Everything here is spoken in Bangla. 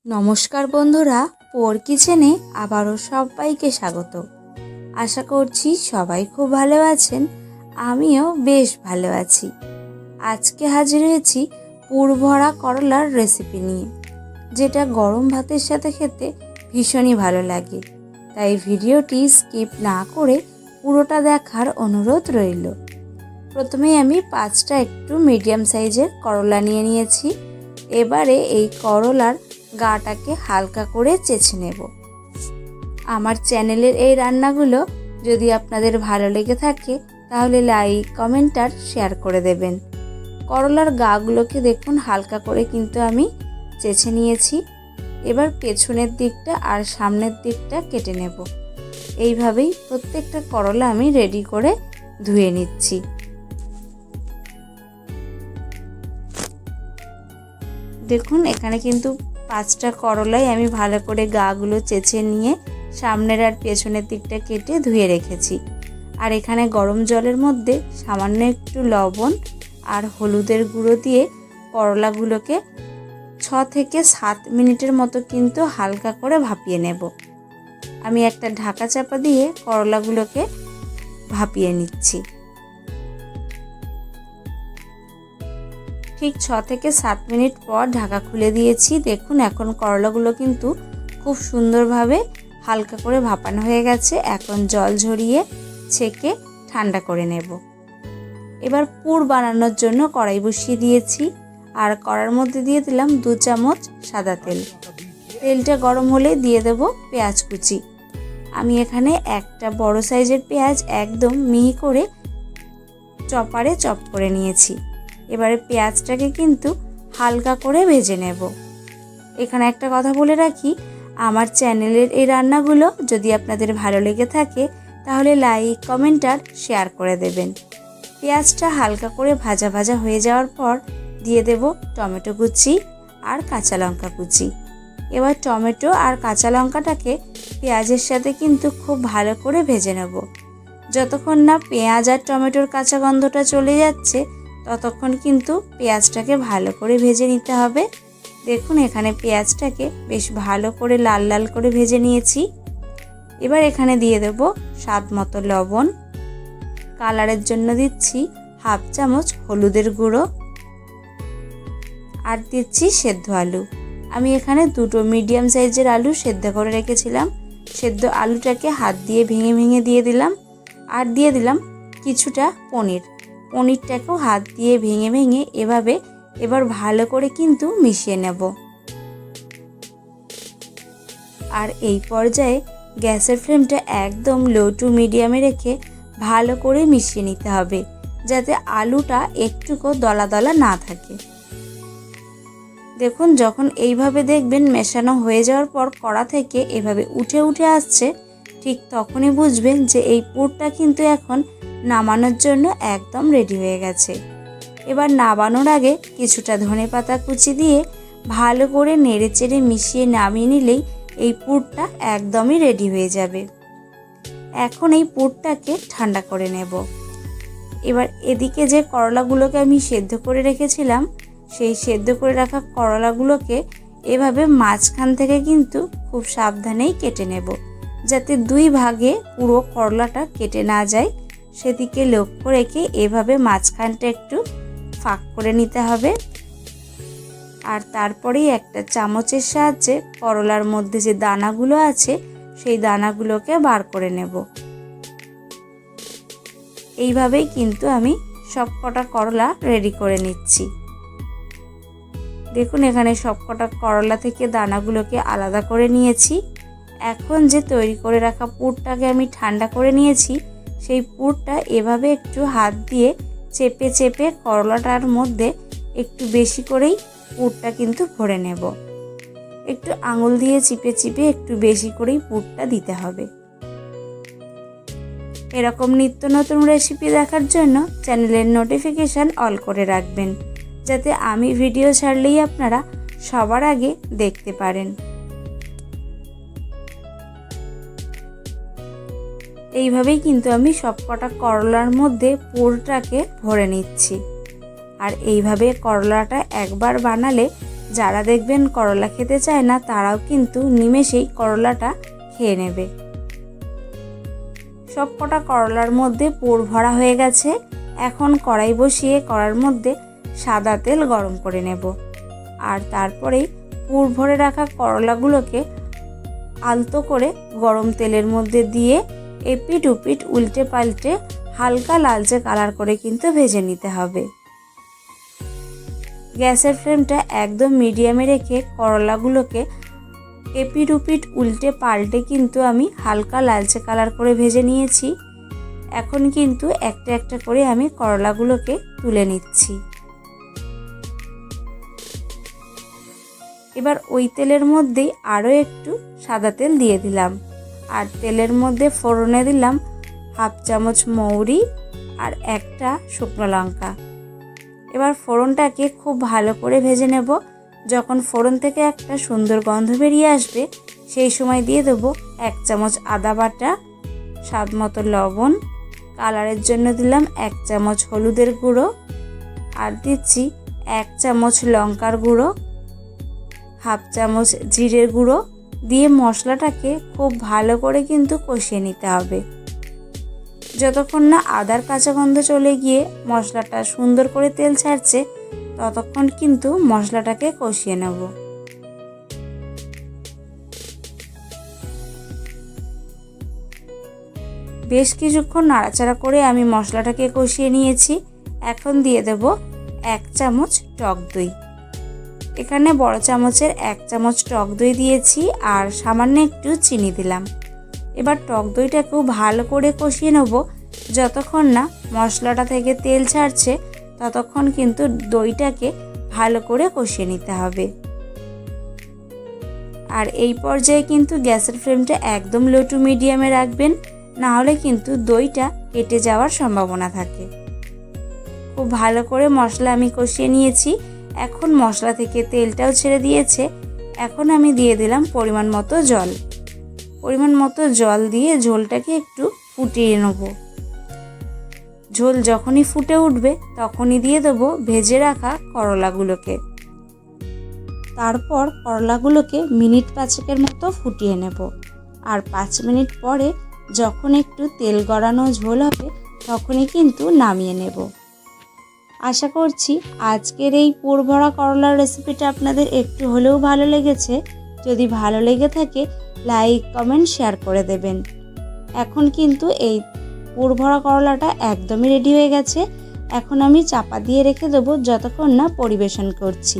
নমস্কার বন্ধুরা, পোর কিচেনে আবারও সবাইকে স্বাগত। আশা করছি সবাই খুব ভালো আছেন, আমিও বেশ ভালো আছি। আজকে হাজির হয়েছি পুর ভরা করলার রেসিপি নিয়ে, যেটা গরম ভাতের সাথে খেতে ভীষণই ভালো লাগে। তাই ভিডিওটি স্কিপ না করে পুরোটা দেখার অনুরোধ রইল। প্রথমেই আমি 5টা একটু মিডিয়াম সাইজের করলা নিয়ে নিয়েছি। এবারে এই করলার গাটাকে হালকা করে চেঁচে নেব। আমার চ্যানেলের এই রান্নাগুলো যদি আপনাদের ভালো লেগে থাকে তাহলে লাইক, কমেন্ট আর শেয়ার করে দেবেন। করলার গাগুলোকে দেখুন হালকা করে কিন্তু আমি চেঁচে নিয়েছি। এবার পেছনের দিকটা আর সামনের দিকটা কেটে নেব। এইভাবেই প্রত্যেকটা করলা আমি রেডি করে ধুয়ে নিচ্ছি। দেখুন এখানে কিন্তু 5টা করলাই আমি ভালো করে গাগুলো চেঁচে নিয়ে সামনের আর পেছনের দিকটা কেটে ধুয়ে রেখেছি। আর এখানে গরম জলের মধ্যে সামান্য একটু লবণ আর হলুদের গুঁড়ো দিয়ে করলাগুলোকে 6 থেকে 7 মিনিটের মতো কিন্তু হালকা করে ভাপিয়ে নেব। আমি একটা ঢাকা চাপা দিয়ে করলাগুলোকে ভাপিয়ে নিচ্ছি। ঠিক 6 থেকে 7 মিনিট পর ঢাকা খুলে দিয়েছি। দেখুন এখন করলাগুলো কিন্তু খুব সুন্দরভাবে হালকা করে ভাপানো হয়ে গেছে। এখন জল ঝরিয়ে ছেঁকে ঠান্ডা করে নেব। এবার পুর বানানোর জন্য কড়াই বসিয়ে দিয়েছি আর কড়ার মধ্যে দিয়ে দিলাম 2 চামচ সাদা তেল। তেলটা গরম হলে দিয়ে দেব পেঁয়াজ কুচি। আমি এখানে একটা বড় সাইজের পেঁয়াজ একদম মিহি করে চপারে চপ করে নিয়েছি। এবারে পেঁয়াজটাকে কিন্তু হালকা করে ভেজে নেব। এখানে একটা কথা বলে রাখি, আমার চ্যানেলের এই রান্নাগুলো যদি আপনাদের ভালো লেগে থাকে তাহলে লাইক, কমেন্ট আর শেয়ার করে দেবেন। পেঁয়াজটা হালকা করে ভাজা ভাজা হয়ে যাওয়ার পর দিয়ে দেব টমেটো কুচি আর কাঁচা লঙ্কা কুচি। এবার টমেটো আর কাঁচা লঙ্কাটাকে পেঁয়াজের সাথে কিন্তু খুব ভালো করে ভেজে নেব। যতক্ষণ না পেঁয়াজ আর টমেটোর কাঁচা গন্ধটা চলে যাচ্ছে ততক্ষণ কিন্তু পেঁয়াজটাকে ভালো করে ভেজে নিতে হবে। দেখুন এখানে পেঁয়াজটাকে বেশ ভালো করে লাল লাল করে ভেজে নিয়েছি। এবার এখানে দিয়ে দেব স্বাদ মতো লবণ, কালারের জন্য দিচ্ছি হাফ চামচ হলুদের গুঁড়ো আর দিচ্ছি সেদ্ধ আলু। আমি এখানে 2টো মিডিয়াম সাইজের আলু সেদ্ধ করে রেখেছিলাম। সেদ্ধ আলুটাকে হাত দিয়ে ভেঙে ভেঙে দিয়ে দিলাম। আর দিয়ে দিলাম কিছুটা পনিরটাকেও হাত দিয়ে ভেঙে ভেঙে এবার ভালো করে কিন্তু মিশিয়ে নেব। আর এই পর্যায়ে গ্যাসের ফ্লেমটা একদম লো টু মিডিয়ামে রেখে ভালো করে মিশিয়ে নিতে হবে, যাতে আলুটা একটুকু দলা দলা না থাকে। দেখুন যখন এইভাবে দেখবেন মেশানো হয়ে যাওয়ার পর কড়া থেকে এভাবে উঠে উঠে আসছে, ঠিক তখনই বুঝবেন যে এই পুরটা কিন্তু এখন নামানোর জন্য একদম রেডি হয়ে গেছে। এবার নামানোর আগে কিছুটা ধনেপাতা কুচি দিয়ে ভালো করে নেড়েচেড়ে মিশিয়ে নামিয়ে নিলেই এই পুরটা একদমই রেডি হয়ে যাবে। এখন এই পুরটাকে ঠান্ডা করে নেব। এবার এদিকে যে করলাগুলোকে আমি সেদ্ধ করে রেখেছিলাম, সেই সেদ্ধ করে রাখা করলাগুলোকে এভাবে মাঝখান থেকে কিন্তু খুব সাবধানেই কেটে নেব, যাতে 2 ভাগে পুরো করলাটা কেটে না যায়। সেদিকে লক্ষ্য রেখে এভাবে মাঝখানটা একটু ফাঁক করে নিতে হবে। আর তারপরেই একটা চামচের সাহায্যে করলার মধ্যে যে দানাগুলো আছে সেই দানাগুলোকে বার করে নেব। এইভাবেই কিন্তু আমি সবকটা করলা রেডি করে নিচ্ছি। দেখুন এখানে সবকটা করলা থেকে দানাগুলোকে আলাদা করে নিয়েছি। এখন যে তৈরি করে রাখা পুরটাকে আমি ঠান্ডা করে নিয়েছি, সেই পুরটা এভাবে একটু হাত দিয়ে চেপে চেপে করলাটার মধ্যে একটু বেশি করেই পুরটা কিন্তু ভরে নেব। একটু আঙুল দিয়ে চিপে চিপে একটু বেশি করেই পুরটা দিতে হবে। এরকম নিত্য নতুন রেসিপি দেখার জন্য চ্যানেলের নোটিফিকেশান অল করে রাখবেন, যাতে আমি ভিডিও ছাড়লেই আপনারা সবার আগে দেখতে পারেন। এইভাবেই কিন্তু আমি সবকটা করলার মধ্যে পুরটাকে ভরে নিচ্ছি। আর এইভাবে করলাটা একবার বানালে যারা দেখবেন করলা খেতে চায় না তারাও কিন্তু নিমেষেই করলাটা খেয়ে নেবে। সব কটা করলার মধ্যে পুর ভরা হয়ে গেছে। এখন কড়াই বসিয়ে কড়ার মধ্যে সাদা তেল গরম করে নেব। আর তারপরেই পুর ভরে রাখা করলাগুলোকে আলতো করে গরম তেলের মধ্যে দিয়ে এপিট উপিট উল্টে পাল্টে হালকা লালচে কালার করে কিন্তু ভেজে নিতে হবে। গ্যাসের ফ্লেমটা একদম মিডিয়ামে রেখে করলাগুলোকে এপিট উপিট উল্টে পাল্টে কিন্তু আমি হালকা লালচে কালার করে ভেজে নিয়েছি। এখন কিন্তু একটা একটা করে আমি করলাগুলোকে তুলে নিচ্ছি। এবার ওই তেলের মধ্যেই আরও একটু সাদা তেল দিয়ে দিলাম। আর তেলের মধ্যে ফোড়নে দিলাম 1/2 চামচ মৌরি আর একটা শুকনো লঙ্কা। এবার ফোড়নটাকে খুব ভালো করে ভেজে নেব। যখন ফোড়ন থেকে একটা সুন্দর গন্ধ বেরিয়ে আসবে সেই সময় দিয়ে দেবো 1 চামচ আদা বাটা, স্বাদ মতো লবণ, কালারের জন্য দিলাম 1 চামচ হলুদের গুঁড়ো, আর দিচ্ছি 1 চামচ লঙ্কার গুঁড়ো, 1/2 চামচ জিরের গুঁড়ো দিয়ে মশলাটাকে খুব ভালো করে কিন্তু কষিয়ে নিতে হবে। যতক্ষণ না আদার কাঁচা গন্ধ চলে গিয়ে মশলাটা সুন্দর করে তেল ছাড়ছে ততক্ষণ কিন্তু মশলাটাকে কষিয়ে নেব। বেশ কিছুক্ষণ নাড়াচাড়া করে আমি মশলাটাকে কষিয়ে নিয়েছি। এখন দিয়ে দেব 1 চামচ টক দই। এখানে বড় চামচের 1 চামচ টক দই দিয়েছি আর সামান্য একটু চিনি দিলাম। এবার টক দইটাকেও ভালো করে কষিয়ে নেব। যতক্ষণ না মশলাটা থেকে তেল ছাড়ছে ততক্ষণ কিন্তু দইটাকে ভালো করে কষিয়ে নিতে হবে। আর এই পর্যায়ে কিন্তু গ্যাসের ফ্লেমটা একদম লো টু মিডিয়ামে রাখবেন, না হলে কিন্তু দইটা কেটে যাওয়ার সম্ভাবনা থাকে। খুব ভালো করে মশলা আমি কষিয়ে নিয়েছি। এখন মশলা থেকে তেলটাও ছেড়ে দিয়েছে। এখন আমি দিয়ে দিলাম পরিমাণ মতো জল। পরিমাণ মতো জল দিয়ে ঝোলটাকে একটু ফুটিয়ে নেব। ঝোল যখনই ফুটে উঠবে তখনই দিয়ে দেবো ভেজে রাখা করলাগুলোকে। তারপর করলাগুলোকে মিনিট 5 মতো ফুটিয়ে নেব। আর 5 মিনিট পরে যখন একটু তেল গড়ানো ঝোল হবে তখনই কিন্তু নামিয়ে নেব। আশা করছি আজকের এই পুর ভরা করলার রেসিপিটা আপনাদের একটু হলেও ভালো লেগেছে। যদি ভালো লেগে থাকে লাইক, কমেন্ট, শেয়ার করে দেবেন। এখন কিন্তু এই পুর ভরা করলাটা একদমই রেডি হয়ে গেছে। এখন আমি চাপা দিয়ে রেখে দেবো যতক্ষণ না পরিবেশন করছি।